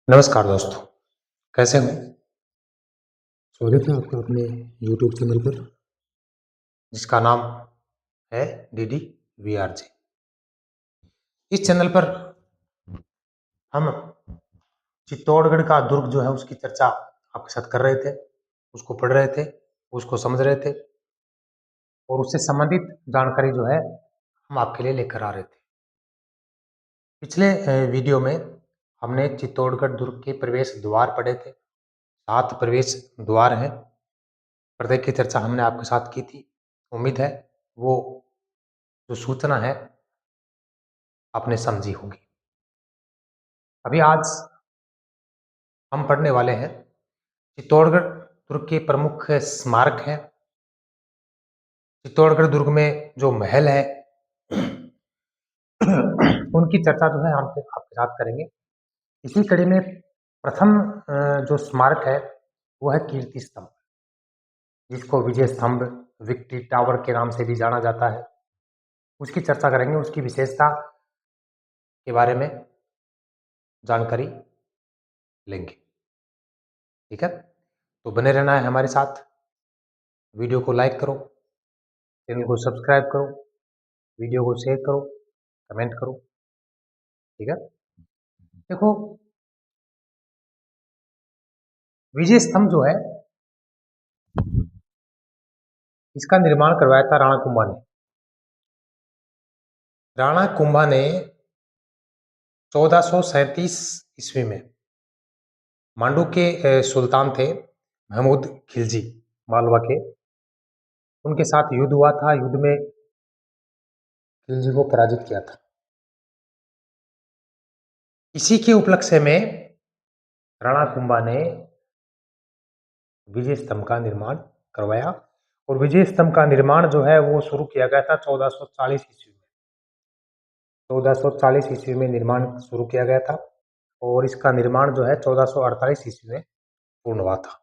नमस्कार दोस्तों, कैसे हो? स्वागत है आपका अपने YouTube चैनल पर। जिसका नाम है डीडी वीआरजे। इस चैनल पर हम चित्तौड़गढ़ का दुर्ग जो है उसकी चर्चा आपके साथ कर रहे थे, उसको पढ़ रहे थे, उसको समझ रहे थे और उससे संबंधित जानकारी जो है हम आपके लिए लेकर आ रहे थे। पिछले वीडियो में हमने चित्तौड़गढ़ दुर्ग के प्रवेश द्वार पढ़े थे। 7 प्रवेश द्वार हैं, प्रत्येक की चर्चा हमने आपके साथ की थी। उम्मीद है वो जो सूचना है आपने समझी होगी। अभी आज हम पढ़ने वाले हैं चित्तौड़गढ़ दुर्ग के प्रमुख स्मारक हैं। चित्तौड़गढ़ दुर्ग में जो महल है उनकी चर्चा जो है हम आपके साथ करेंगे। इसी कड़ी में प्रथम जो स्मारक है वो है कीर्ति स्तंभ, जिसको विजय स्तंभ, विक्ट्री टावर के नाम से भी जाना जाता है। उसकी चर्चा करेंगे, उसकी विशेषता के बारे में जानकारी लेंगे। ठीक है, तो बने रहना है हमारे साथ। वीडियो को लाइक करो, चैनल को सब्सक्राइब करो, वीडियो को शेयर करो, कमेंट करो। ठीक है, देखो विजय स्तंभ जो है इसका निर्माण करवाया था राणा कुंभा ने। राणा कुंभा ने 1437 ईस्वी में मांडू के सुल्तान थे महमूद खिलजी मालवा के, उनके साथ युद्ध हुआ था। युद्ध में खिलजी को पराजित किया था। इसी के उपलक्ष्य में राणा कुंभा ने विजय स्तंभ का निर्माण करवाया और विजय स्तंभ का निर्माण जो है वो शुरू किया गया था 1440 ईस्वी में। 1440 ईस्वी में निर्माण शुरू किया गया था और इसका निर्माण जो है 1448 ईस्वी में पूर्ण हुआ था।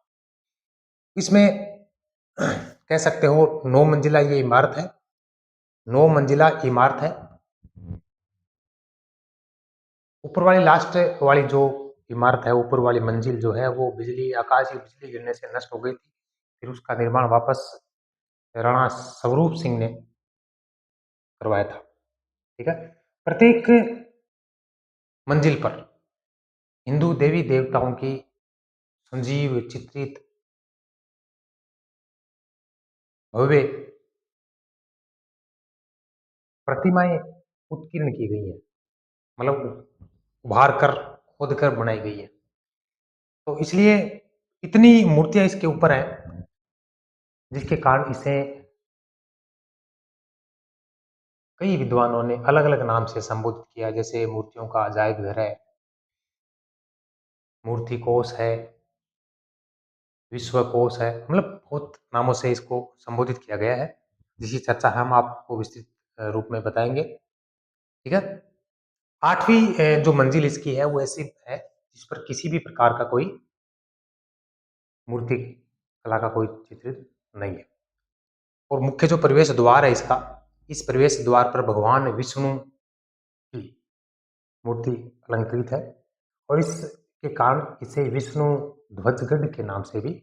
इसमें कह सकते हो 9 मंजिला ये इमारत है। 9 मंजिला इमारत है। ऊपर वाली लास्ट वाली जो इमारत है, ऊपर वाली मंजिल जो है वो आकाशीय बिजली गिरने से नष्ट हो गई थी। फिर उसका निर्माण वापस राणा स्वरूप सिंह ने करवाया था। ठीक है, प्रत्येक मंजिल पर हिंदू देवी देवताओं की संजीव चित्रित भव्य प्रतिमाएं उत्कीर्ण की गई है, मतलब उभार कर खोद कर बनाई गई है। तो इसलिए इतनी मूर्तियां इसके ऊपर हैं जिसके कारण इसे कई विद्वानों ने अलग अलग नाम से संबोधित किया, जैसे मूर्तियों का अजायब घर है, मूर्ति कोष है, विश्व कोष है, मतलब बहुत नामों से इसको संबोधित किया गया है, जिसकी चर्चा हम आपको विस्तृत रूप में बताएंगे। ठीक है, 8वीं जो मंजिल इसकी है वो ऐसी है जिस पर किसी भी प्रकार का कोई मूर्ति कला का कोई चित्रित नहीं है। और मुख्य जो प्रवेश द्वार है इसका, इस प्रवेश द्वार पर भगवान विष्णु की मूर्ति अलंकृत है और इसके कारण इसे विष्णु ध्वजगढ़ के नाम से भी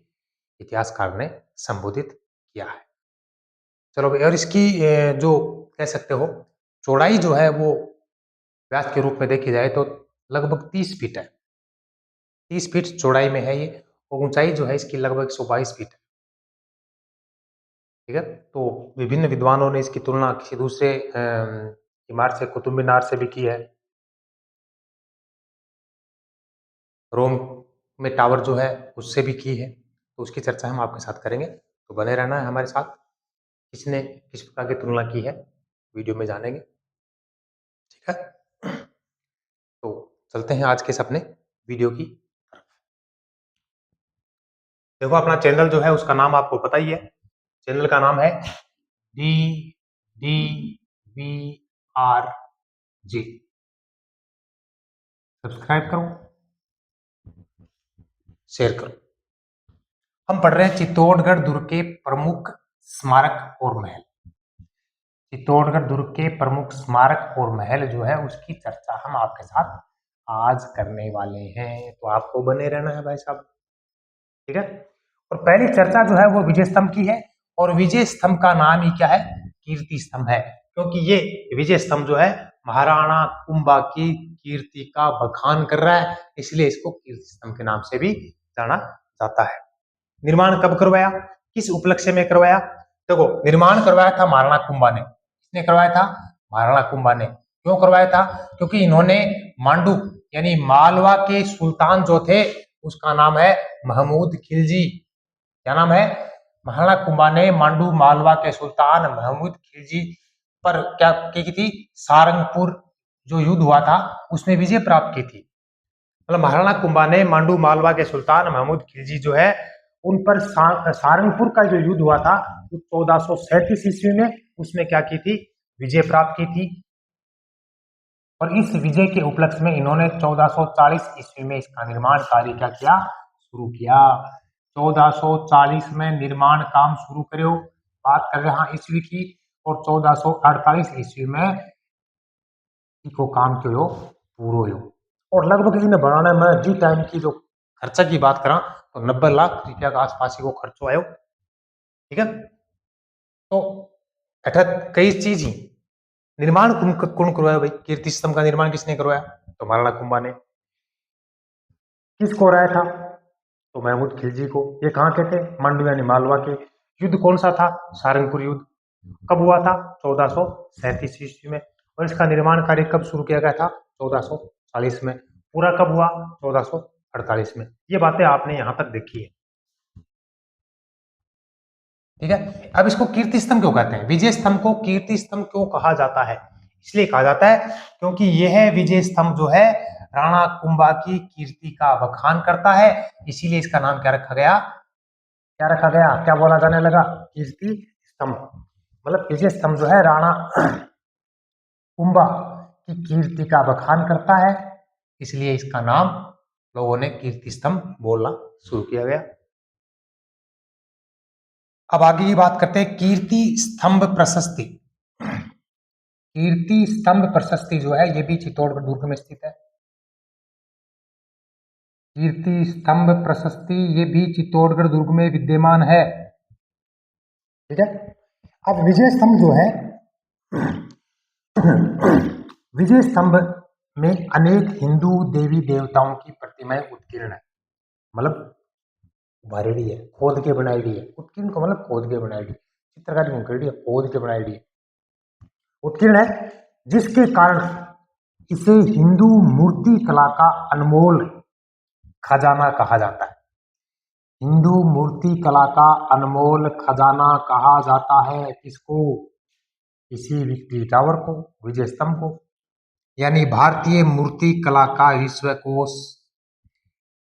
इतिहासकार ने संबोधित किया है। चलो भाई, और इसकी जो कह सकते हो चौड़ाई जो है वो व्यास के रूप में देखी जाए तो लगभग 30 फीट है। 30 फीट चौड़ाई में है ये और ऊंचाई जो है इसकी लगभग 122 फीट है। ठीक है, तो विभिन्न विद्वानों ने इसकी तुलना किसी दूसरे इमारत से, कुतुब मीनार से भी की है। रोम में टावर जो है उससे भी की है, तो उसकी चर्चा हम आपके साथ करेंगे। तो बने रहना है हमारे साथ। किसने किस प्रकार की तुलना की है वीडियो में जानेंगे। ठीक है, तो चलते हैं आज के इस अपने वीडियो की तरफ। देखो अपना चैनल जो है उसका नाम आपको पता ही है। चैनल का नाम है D D V R J. Subscribe करो, शेयर करो। हम पढ़ रहे हैं चित्तौड़गढ़ दुर्ग के प्रमुख स्मारक और महल। चित्तौड़गढ़ दुर्ग के प्रमुख स्मारक और महल जो है उसकी चर्चा हम आपके साथ आज करने वाले हैं, तो आपको बने रहना है भाई साहब, ठीक है। और पहली चर्चा जो है वो विजय स्तंभ की है, और विजय स्तंभ का नाम ही क्या है, कीर्ति स्तंभ है, क्योंकि ये विजय स्तंभ जो है महाराणा कुंभा की कीर्ति का बखान कर रहा है, इसलिए इसको कीर्ति स्तंभ के नाम से भी जाना जाता है। निर्माण कब करवाया, किस उपलक्ष्य में करवाया, देखो निर्माण करवाया था महाराणा कुंभा ने। किसने करवाया था, महाराणा कुंभा ने। क्यों करवाया था, क्योंकि इन्होंने मांडू यानी मालवा के सुल्तान जो थे उसका नाम है महमूद खिलजी। क्या नाम है, महाराणा कुंभा ने मांडू मालवा के सुल्तान महमूद खिलजी पर क्या की थी, सारंगपुर जो युद्ध हुआ था उसमें विजय प्राप्त की थी। मतलब महाराणा कुंभा ने मांडू मालवा के सुल्तान महमूद खिलजी जो है उन पर सारंगपुर का जो युद्ध हुआ था 1437 ईस्वी में, उसमें क्या की थी, विजय प्राप्त की थी। और इस विजय के उपलक्ष्य में इन्होंने 1440 ईस्वी में इसका निर्माण कार्य क्या किया, शुरू किया। 1440 में निर्माण काम शुरू करो, बात कर रहे हैं ईस्वी की, और 1448 ईस्वी में इसको काम करो पूरो हो। और लगभग इन बनाने में जी टाइम की जो खर्चा की बात करा तो 90 लाख रुपया के आसपास ही वो खर्चो आयो, ठीक है। तो अठत कई चीज ही निर्माण कौन करवाया भाई, कीर्ति स्तंभ का निर्माण किसने करवाया, तो महाराणा कुंभा ने। किसको कराया था, तो महमूद खिलजी को। ये कहाँ के थे, मांडू यानी मालवा के। युद्ध कौन सा था, सारंगपुर युद्ध। कब हुआ था, 1437 ईस्वी में। और इसका निर्माण कार्य कब शुरू किया गया था, 1440 में। पूरा कब हुआ, 1448 में। ये बातें आपने यहां तक देखी है, ठीक है। अब इसको कीर्ति स्तंभ क्यों कहते हैं, विजय स्तंभ को कीर्ति स्तंभ क्यों कहा जाता है, इसलिए कहा जाता है क्योंकि यह विजय स्तंभ जो है राणा कुंभा की कीर्ति का बखान करता है, इसीलिए इसका नाम क्या रखा गया, क्या रखा गया, क्या बोला जाने लगा, कीर्ति स्तंभ। मतलब विजय स्तंभ जो है राणा कुंभा की कीर्ति का बखान करता है, इसलिए इसका नाम लोगों ने कीर्ति स्तंभ बोलना शुरू किया गया। अब आगे की बात करते हैं कीर्ति स्तंभ प्रशस्ति। कीर्ति स्तंभ प्रशस्ति जो है ये भी चित्तौड़गढ़ दुर्ग में स्थित है। कीर्ति स्तंभ प्रशस्ति ये भी चित्तौड़गढ़ दुर्ग में विद्यमान है, ठीक है। अब विजय स्तंभ जो है विजय स्तंभ में अनेक हिंदू देवी देवताओं की प्रतिमाएं उत्कीर्ण है, मतलब भरेड़ी है, खोद के बनाई है। उत्कीर्ण को मतलब खोद के बनाई, चित्रकारी क्यों करी है, खोद के बनाई है, उत्कीर्ण है, जिसके कारण इसे हिंदू मूर्ति कला का अनमोल खजाना कहा जाता है। हिंदू मूर्ति कला का अनमोल खजाना कहा जाता है किसको, किसी विक्टरी टावर को, विजय स्तंभ को, यानी भारतीय मूर्ति कला का विश्वकोश।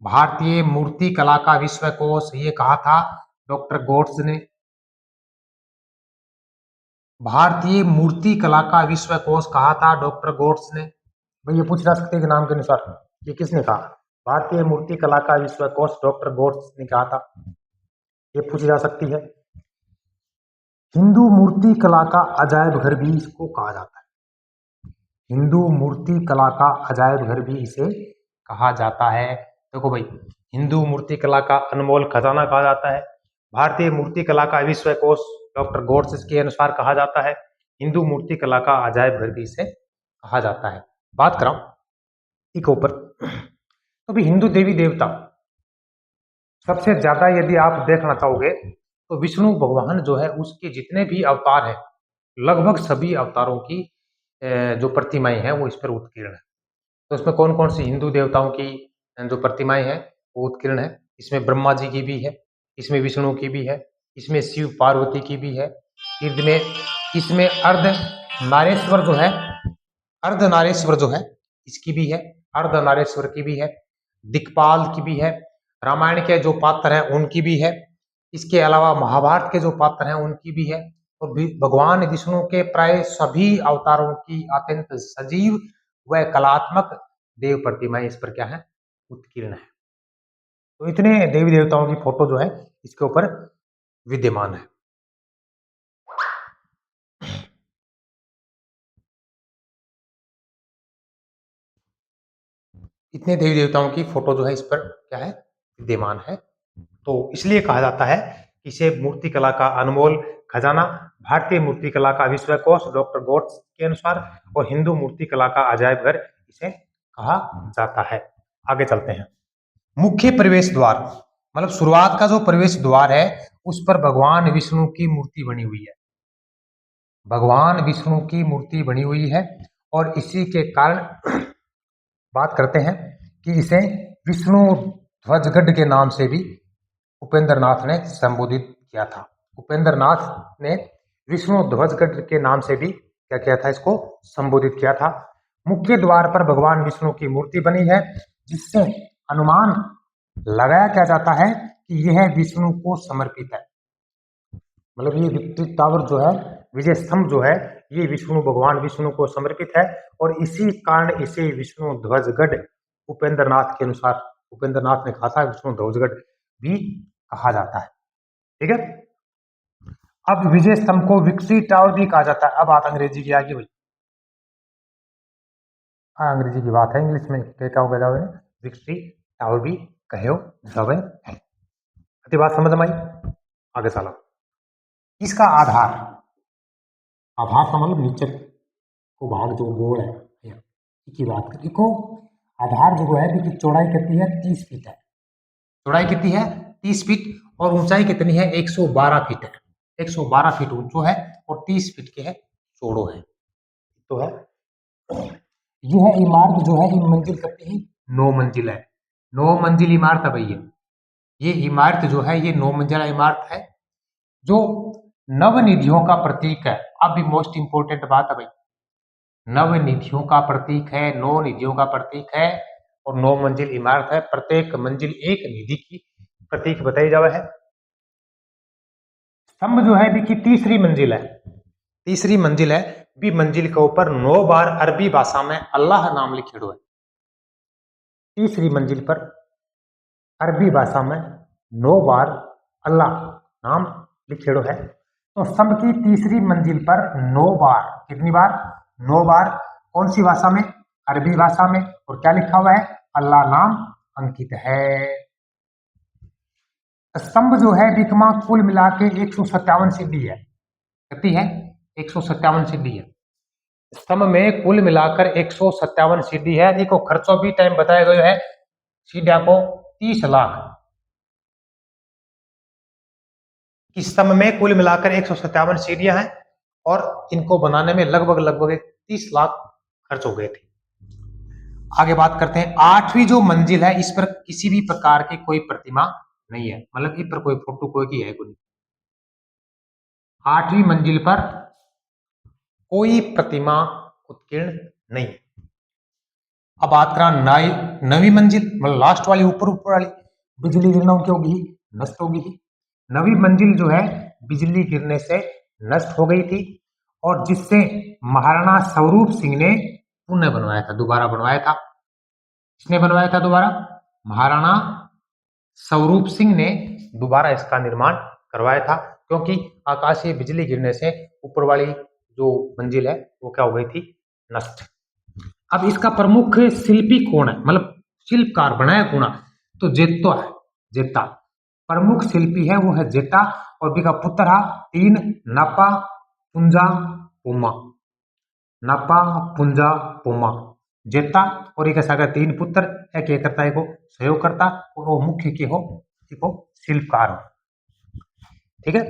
भारतीय मूर्ति कला का विश्वकोश ये कहा था डॉक्टर गोट्स ने। भारतीय मूर्ति कला का विश्वकोश कहा था डॉक्टर गोट्स ने। भाई ये पूछ जा सकते हैं कि नाम के अनुसार ये किसने कहा, भारतीय मूर्ति कला का विश्वकोश डॉक्टर गोट्स ने कहा था, ये पूछी जा सकती है। हिंदू मूर्ति कला का अजायब घर भी इसको कहा जाता है, हिंदू मूर्ति कला का अजायब घर भी इसे कहा जाता है। देखो भाई, हिंदू मूर्ति कला का अनमोल खजाना कहा जाता है, भारतीय मूर्ति कला का विश्वकोश डॉक्टर गोट्स के अनुसार कहा जाता है, हिंदू मूर्ति कला का अजायब घर भी इसे कहा जाता है। बात कराऊं एक ऊपर, तो भी हिंदू देवी देवता सबसे ज्यादा यदि आप देखना चाहोगे तो विष्णु भगवान जो है उसके जितने भी अवतार हैं लगभग सभी अवतारों की जो प्रतिमाएं हैं वो इस पर उत्कीर्ण है। तो इसमें कौन कौन सी हिंदू देवताओं की जो प्रतिमाएं हैं वो उत्कीर्ण है, इसमें ब्रह्मा जी की भी है, इसमें विष्णु की भी है, इसमें शिव पार्वती की भी है, इसमें अर्ध नारेश्वर जो है, अर्ध नारेश्वर जो है इसकी भी है, अर्ध नारेश्वर की भी है, दिक्पाल की भी है, रामायण के जो पात्र हैं उनकी भी है, इसके अलावा महाभारत के जो पात्र हैं उनकी भी है, और भगवान विष्णु के प्राय सभी अवतारों की अत्यंत सजीव व कलात्मक देव प्रतिमाएं इस पर क्या है, उत्कीर्ण है। तो इतने देवी देवताओं की फोटो जो है इसके ऊपर विद्यमान है। इतने देवी देवताओं की फोटो जो है इस पर क्या है, विद्यमान है। तो इसलिए कहा जाता है कि इसे मूर्ति कला का अनमोल खजाना, भारतीय मूर्ति कला का विश्वकोश डॉक्टर गोट्स के अनुसार, और हिंदू मूर्ति कला का अजायब घर इसे कहा जाता है। आगे चलते हैं। मुख्य प्रवेश द्वार, मतलब शुरुआत का जो प्रवेश द्वार है उस पर भगवान विष्णु की मूर्ति बनी हुई है। भगवान विष्णु की मूर्ति बनी हुई है और इसी के कारण बात करते हैं कि इसे विष्णु ध्वजगढ़ के नाम से भी उपेंद्र नाथ ने संबोधित किया था। उपेंद्र नाथ ने विष्णु ध्वजगढ़ के नाम से भी क्या किया था, इसको संबोधित किया था। मुख्य द्वार पर भगवान विष्णु की मूर्ति बनी है, जिससे अनुमान लगाया क्या जाता है कि यह विष्णु को समर्पित है। मतलब ये विक्ट्री टावर जो है, विजय स्तंभ जो है, ये विष्णु भगवान विष्णु को समर्पित है और इसी कारण इसे विष्णु ध्वजगढ़ उपेंद्र नाथ के अनुसार, उपेंद्र नाथ ने कहा था विष्णु ध्वजगढ़ भी कहा जाता है। ठीक है। अब विजय स्तंभ को विक्ट्री टावर भी कहा जाता है। अब बात अंग्रेजी की आगे भाई, हाँ अंग्रेजी की बात है, इंग्लिश में क्या होगा जावे, विक्ट्री टावर भी कहो जावे है। अति बात समझ में आई। आगे चलो। इसका आधार, आधार का मतलब नीचे को भाग जो गोल है की बात करें, देखो आधार जो है इसकी चौड़ाई कितनी है, 30 फीट है। चौड़ाई कितनी है, 30 फीट, और ऊंचाई कितनी है, 112 फीट है। 112 फीट ऊंचो है और 30 फीट के है चौड़ो है। तो है यह इमारत जो है इन मंजिल कितनी है, 9 मंजिल है। 9 मंजिल इमारत है भैया। ये इमारत जो है ये 9 मंजिला इमारत है जो नवनिधियों का प्रतीक है। अब भी मोस्ट इंपोर्टेंट बात है भाई, नवनिधियों का प्रतीक है, 9 निधियों का प्रतीक है और 9 मंजिल इमारत है। प्रत्येक मंजिल एक निधि की प्रतीक बताई जावे है। स्तंभ जो है भी की तीसरी मंजिल है, तीसरी मंजिल है भी मंजिल के ऊपर 9 बार अरबी भाषा में अल्लाह नाम लिखेड़ो है। तीसरी मंजिल पर अरबी भाषा में 9 बार अल्लाह नाम लिखेड़ो है। तो स्तंभ की तीसरी मंजिल पर 9 बार, कितनी बार, 9 बार, कौन सी भाषा में, अरबी भाषा में, और क्या लिखा हुआ है, अल्लाह नाम अंकित है। स्तंभ जो है बिकमा कुल मिला के 157 सीढ़ी है। कितनी है, 157 सीढ़ी है। स्तंभ में कुल मिलाकर 157 सीढ़ी है। देखो खर्चों भी टाइम बताया गया है, सीढ़िया को 30 लाख, इस स्तंभ में कुल मिलाकर 157 सीढ़ियां हैं और इनको बनाने में लगभग 30 लाख खर्च हो गए थे। आगे बात करते हैं। 8वीं जो मंजिल है इस पर किसी भी प्रकार की कोई प्रतिमा नहीं है, मतलब इस पर कोई फोटो कोई की है कोई। 8वीं मंजिल पर कोई प्रतिमा उत्कीर्ण नहीं है। अब बात करा 9वीं मंजिल, मतलब लास्ट वाली, ऊपर वाली, बिजली गिरना क्या होगी, नष्ट होगी थी। 9वीं मंजिल जो है बिजली गिरने से नष्ट हो गई थी और जिससे महाराणा स्वरूप सिंह ने पुनः बनवाया था, दोबारा बनवाया था। किसने बनवाया था दोबारा, महाराणा स्वरूप सिंह ने दोबारा इसका निर्माण करवाया था, क्योंकि आकाशीय बिजली गिरने से ऊपर वाली जो मंजिल है वो क्या हो गई थी, नष्ट। अब इसका प्रमुख शिल्पी कौन है, मतलब शिल्पकार बनाया कौन है, तो जेत्तो है, जेता प्रमुख शिल्पी है, वो है जेता। और बिका पुत्र है 3 नापा पुंजा पोमा, नापा पुंजा पोमा, जेता और एक सागर 3 पुत्र, एक करता है को सहयोग करता और वो मुख्य के हो शिल्पकार हो। ठीक है,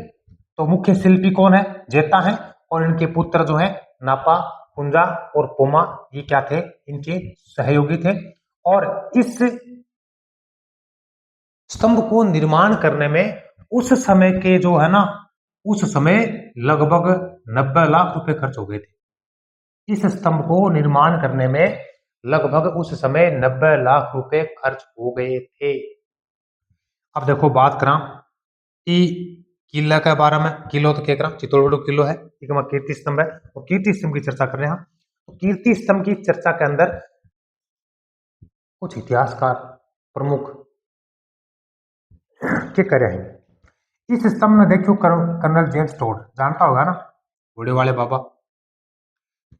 तो मुख्य शिल्पी कौन है, जेता है, और इनके पुत्र जो है नापा पुंजा और पोमा, ये क्या थे, इनके सहयोगी थे। और इस स्तंभ को निर्माण करने में उस समय के जो है ना, उस समय लगभग 90 लाख रुपए खर्च हो गए थे। इस स्तंभ को निर्माण करने में लगभग उस समय 90 लाख रुपए खर्च हो गए थे। अब देखो बात करा कि किला के बारे में, किलो तो क्या करा, चित्तौड़गढ़ किलो है, ठीक है, कीर्ति स्तंभ है, तो कीर्ति स्तंभ की चर्चा कर रहे हैं। तो कीर्ति स्तंभ की चर्चा के अंदर कुछ इतिहासकार प्रमुख क्या कर रहे हैं। इस स्तंभ में देखो कर्नल जेम्स टोड, जानता होगा ना, घोड़े वाले बाबा।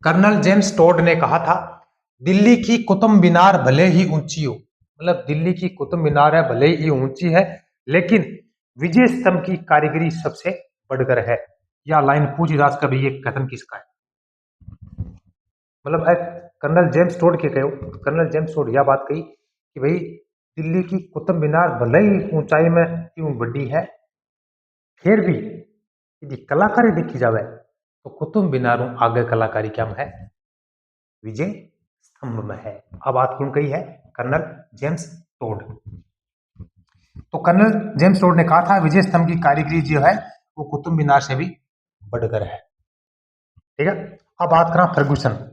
कर्नल जेम्स टोड ने कहा था दिल्ली की कुतुब मीनार भले ही ऊंची हो, मतलब दिल्ली की कुतुब मीनार है भले ही ऊंची है, लेकिन विजय स्तंभ की कारीगरी सबसे बढ़कर है। या लाइन पूछ दास का भी ये कथन किसका है? मतलब है कर्नल जेम्स टोड के कहो, कर्नल जेम्स टोड यह बात कही कि भाई दिल्ली की कुतुब मीनार भले ही ऊंचाई में क्यों बड़ी है, फिर भी यदि कलाकारी देखी जाए तो कुतुब मीनारों आगे कलाकारी क्या में है? विजय स्तंभ में है। अब बात क्यों कही है? Colonel James Tod. तो कर्नल जेम्स टोड ने कहा था विजय स्तंभ की कारीगरी जो है वो कुतुब मीनार से भी बढ़कर है। ठीक है, अब बात करें फर्गुसन।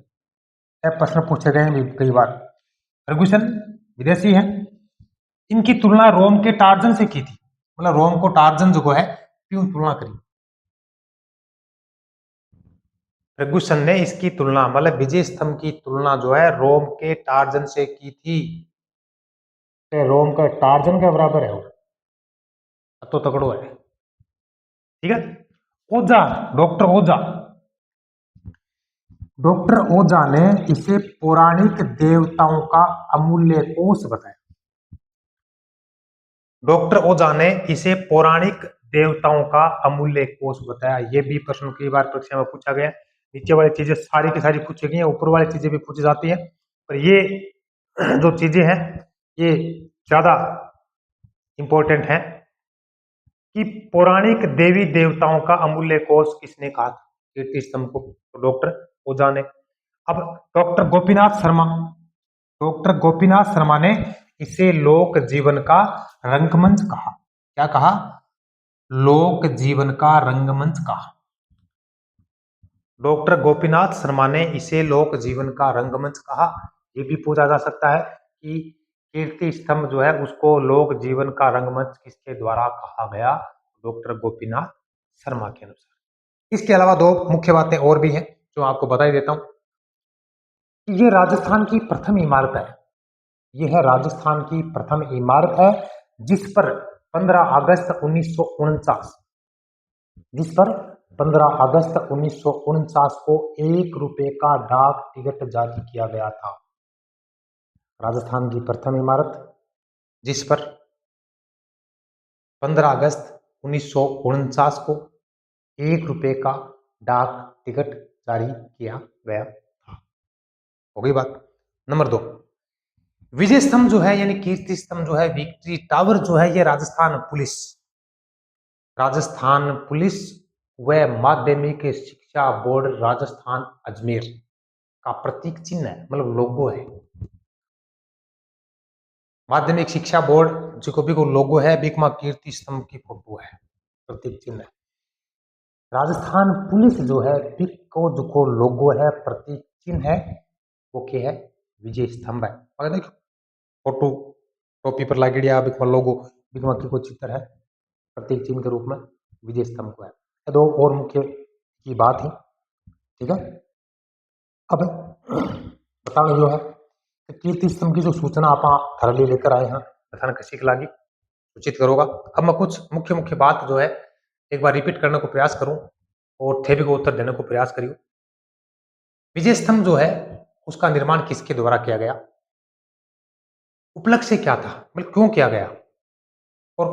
प्रश्न पूछे गए हैं कई बार। फर्गुसन विदेशी है, इनकी तुलना रोम के टार्जन से की थी, मतलब रोम को टार्जन जो है क्यों तुलना करी? फर्गुसन ने इसकी तुलना, मतलब विजय स्तंभ की तुलना जो है रोम के टार्जन से की थी। तो रोम का टार्जन के बराबर है वो, तो तकड़ो है। ठीक है, ओझा, डॉक्टर ओझा ने इसे पौराणिक देवताओं का अमूल्य कोष बताया। डॉक्टर ओझा ने इसे पौराणिक देवताओं का अमूल्य कोष बताया। ये भी प्रश्न कई बार परीक्षा में पूछा गया। नीचे वाली चीजें सारी की सारी पूछी गई हैं, ऊपर वाली चीजें भी पूछी जाती हैं, पर ये जो चीजें हैं ये ज्यादा इंपॉर्टेंट हैं कि पौराणिक देवी देवताओं का अमूल्य कोष किसने कहा था? कीर्ति स्तंभ को तो डॉक्टर ओझा ने। अब डॉक्टर गोपीनाथ शर्मा ने इसे लोक जीवन का रंगमंच कहा। क्या कहा? लोक जीवन का रंगमंच कहा। डॉक्टर गोपीनाथ शर्मा ने इसे लोक जीवन का रंगमंच कहा। ये भी पूछा जा सकता है कि कीर्ति स्तंभ जो है उसको लोक जीवन का रंगमंच किसके द्वारा कहा गया? डॉक्टर गोपीनाथ शर्मा के अनुसार। इसके अलावा दो मुख्य बातें और भी हैं जो आपको बता ही देता हूं। ये राजस्थान की प्रथम इमारत है, यह है राजस्थान की प्रथम इमारत है जिस पर 15 अगस्त 1949 जिस पर 15 अगस्त 1949 को 1 रुपए का डाक टिकट जारी किया गया था। राजस्थान की प्रथम इमारत जिस पर 15 अगस्त 1949 को 1 रुपए का डाक टिकट जारी किया गया था। हो गई बात। नंबर 2, विजय स्तंभ जो है यानी कीर्ति स्तंभ जो है, विक्ट्री टावर जो है, ये राजस्थान पुलिस व माध्यमिक शिक्षा बोर्ड राजस्थान अजमेर का प्रतीक चिन्ह है, मतलब लोगो है। माध्यमिक शिक्षा बोर्ड जो भी को लोगो है, बीकमा कीर्ति स्तंभ की फोटो है, प्रतीक चिन्ह है। राजस्थान पुलिस जो है बिक को जो लोगो है, प्रतीक चिन्ह है, वो क्या है? विजय स्तंभ है। अगर देखो फोटो टोपी पर लागेड़ी बिकमा लोगो, बिकमा की को चित्र है, प्रतीक चिन्ह के रूप में विजय स्तंभ को है। ये दो और मुख्य की बात है। ठीक है, अब बताना जो है कि कीर्ति स्तंभ की जो सूचना आप थरली लेकर आए हैं कथन कसी के लागी सूचित करोगा। अब मैं कुछ मुख्य मुख्य बात जो है एक बार रिपीट करने को प्रयास करूं और थे भी को उत्तर देने को प्रयास करियो। विजय स्तंभ जो है उसका निर्माण किसके द्वारा किया गया? उपलक्ष्य क्या था, मतलब क्यों किया गया? और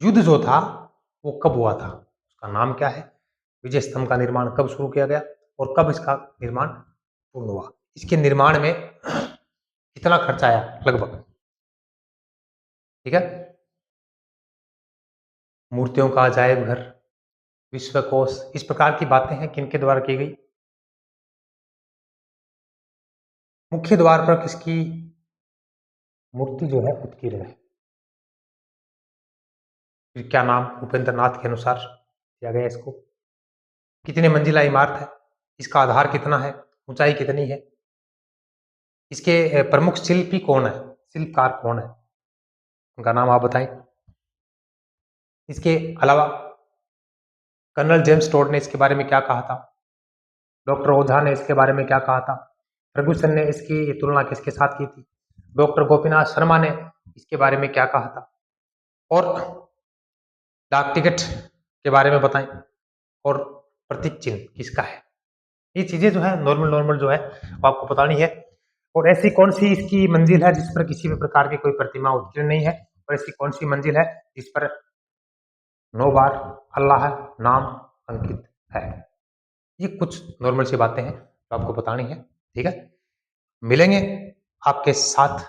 युद्ध जो था वो कब हुआ था, उसका नाम क्या है? विजय स्तंभ का निर्माण कब शुरू किया गया और कब इसका निर्माण पूर्ण हुआ? इसके निर्माण में कितना खर्चा आया लगभग? ठीक है, मूर्तियों का अजायब घर, विश्वकोश, इस प्रकार की बातें हैं किनके द्वारा की गई? मुख्य द्वार पर किसकी मूर्ति जो है उत्कीर्ण है? फिर क्या नाम उपेंद्र नाथ के अनुसार दिया गया इसको? कितने मंजिला इमारत है? इसका आधार कितना है? ऊंचाई कितनी है? इसके प्रमुख शिल्पी कौन है, शिल्पकार कौन है, उनका नाम आप बताएं। इसके अलावा कर्नल जेम्स टोड ने इसके बारे में क्या कहा था? डॉक्टर ओझा ने इसके बारे में क्या कहा था? फर्गुसन ने इसकी तुलना किसके साथ की थी? डॉक्टर गोपीनाथ शर्मा ने इसके बारे में क्या कहा था? और डाक टिकट के बारे में बताएं और प्रतीक चिन्ह किसका है? ये चीजें जो है नॉर्मल नॉर्मल जो है वो आपको बतानी है। और ऐसी कौन सी इसकी मंजिल है जिस पर किसी भी प्रकार की कोई प्रतिमा उत्कीर्ण नहीं है, और ऐसी कौन सी मंजिल है जिस पर 9 बार अल्लाह नाम अंकित है। ये कुछ नॉर्मल सी बातें हैं जो आपको बतानी है। ठीक है, मिलेंगे आपके साथ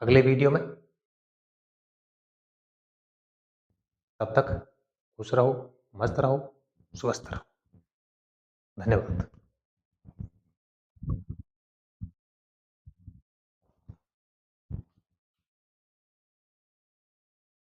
अगले वीडियो में। तब तक खुश रहो, मस्त रहो, स्वस्थ रहो। धन्यवाद।